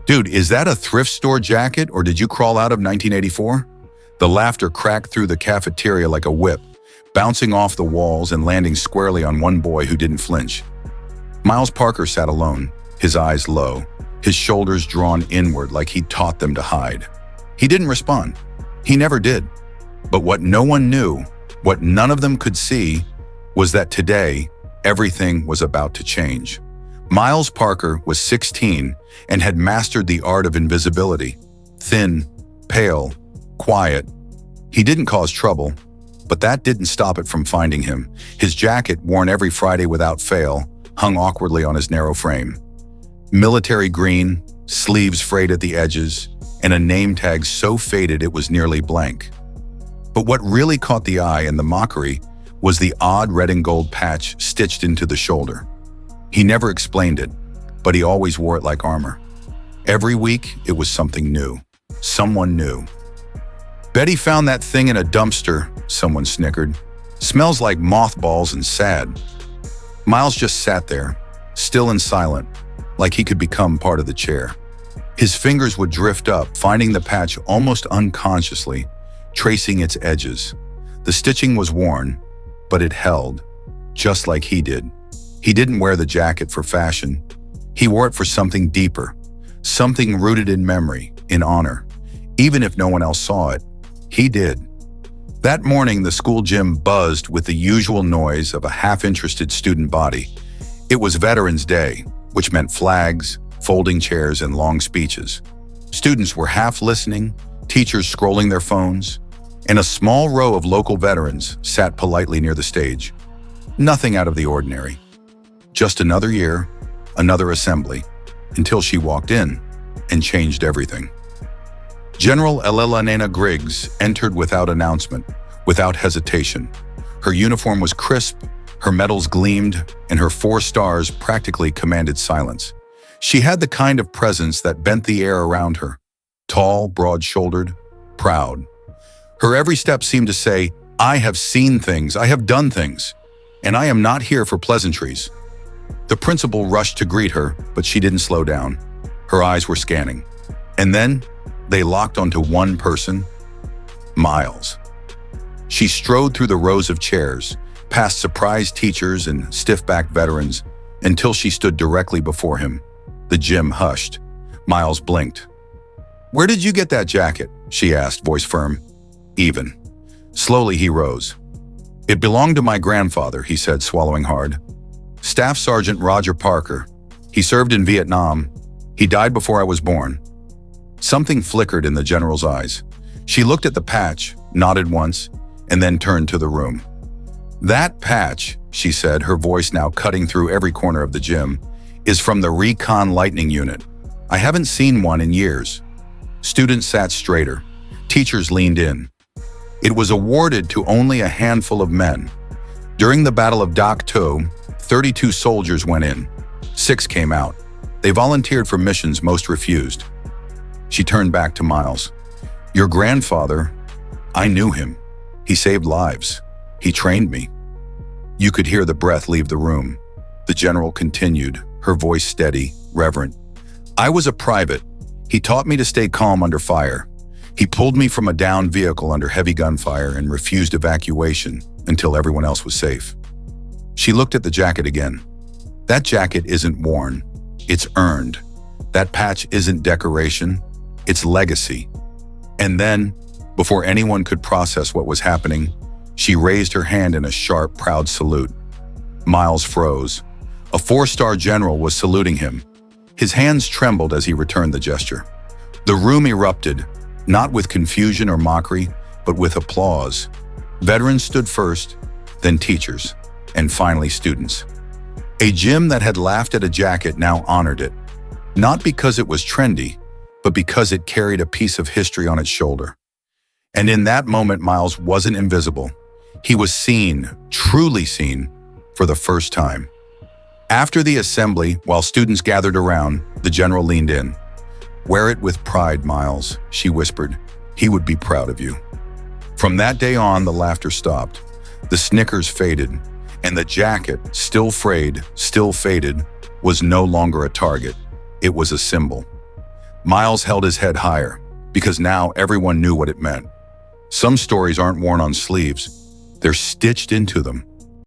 Dude, is that a thrift store jacket or did you crawl out of 1984? The laughter cracked through the cafeteria like a whip, bouncing off the walls and landing squarely on one boy who didn't flinch. Miles Parker sat alone, his eyes low, his shoulders drawn inward like he'd taught them to hide. He didn't respond. He never did. But what no one knew, what none of them could see, was that today, everything was about to change. Miles Parker was 16 and had mastered the art of invisibility. Thin, pale, quiet. He didn't cause trouble, but that didn't stop it from finding him. His jacket, worn every Friday without fail, hung awkwardly on his narrow frame. Military green, sleeves frayed at the edges, and a name tag so faded it was nearly blank. But what really caught the eye and the mockery was the odd red and gold patch stitched into the shoulder. He never explained it, but he always wore it like armor. Every week, it was something new. Someone new. "Betty found that thing in a dumpster," someone snickered. "Smells like mothballs and sad." Miles just sat there, still and silent, like he could become part of the chair. His fingers would drift up, finding the patch almost unconsciously, tracing its edges. The stitching was worn, but it held, just like he did. He didn't wear the jacket for fashion. He wore it for something deeper, something rooted in memory, in honor. Even if no one else saw it, he did. That morning, the school gym buzzed with the usual noise of a half-interested student body. It was Veterans Day, which meant flags, folding chairs, and long speeches. Students were half listening, teachers scrolling their phones, and a small row of local veterans sat politely near the stage. Nothing out of the ordinary. Just another year, another assembly, until she walked in and changed everything. General Elena Griggs entered without announcement, without hesitation. Her uniform was crisp, her medals gleamed, and her 4 stars practically commanded silence. She had the kind of presence that bent the air around her. Tall, broad-shouldered, proud. Her every step seemed to say, "I have seen things, I have done things, and I am not here for pleasantries." The principal rushed to greet her, but she didn't slow down. Her eyes were scanning. And then, they locked onto one person, Miles. She strode through the rows of chairs, past surprised teachers and stiff-backed veterans, until she stood directly before him. The gym hushed. Miles blinked. "Where did you get that jacket?" she asked, voice firm. Even. Slowly he rose. "It belonged to my grandfather," he said, swallowing hard. "Staff Sergeant Roger Parker. He served in Vietnam. He died before I was born." Something flickered in the general's eyes. She looked at the patch, nodded once, and then turned to the room. "That patch," she said, her voice now cutting through every corner of the gym, "is from the Recon Lightning Unit. I haven't seen one in years." Students sat straighter. Teachers leaned in. It was awarded to only a handful of men. During the Battle of Dak To, 32 soldiers went in. 6 came out. They volunteered for missions most refused. She turned back to Miles. "Your grandfather, I knew him. He saved lives. He trained me." You could hear the breath leave the room. The general continued, her voice steady, reverent. "I was a private. He taught me to stay calm under fire. He pulled me from a downed vehicle under heavy gunfire and refused evacuation until everyone else was safe." She looked at the jacket again. "That jacket isn't worn. It's earned. That patch isn't decoration. It's legacy." And then, before anyone could process what was happening, she raised her hand in a sharp, proud salute. Miles froze. A 4-star general was saluting him. His hands trembled as he returned the gesture. The room erupted, not with confusion or mockery, but with applause. Veterans stood first, then teachers, and finally students. A gym that had laughed at a jacket now honored it, not because it was trendy, but because it carried a piece of history on its shoulder. And in that moment, Miles wasn't invisible. He was seen, truly seen, for the first time. After the assembly, while students gathered around, the general leaned in. "Wear it with pride, Miles," she whispered. "He would be proud of you." From that day on, the laughter stopped. The snickers faded, and the jacket, still frayed, still faded, was no longer a target. It was a symbol. Miles held his head higher, because now everyone knew what it meant. Some stories aren't worn on sleeves, they're stitched into them.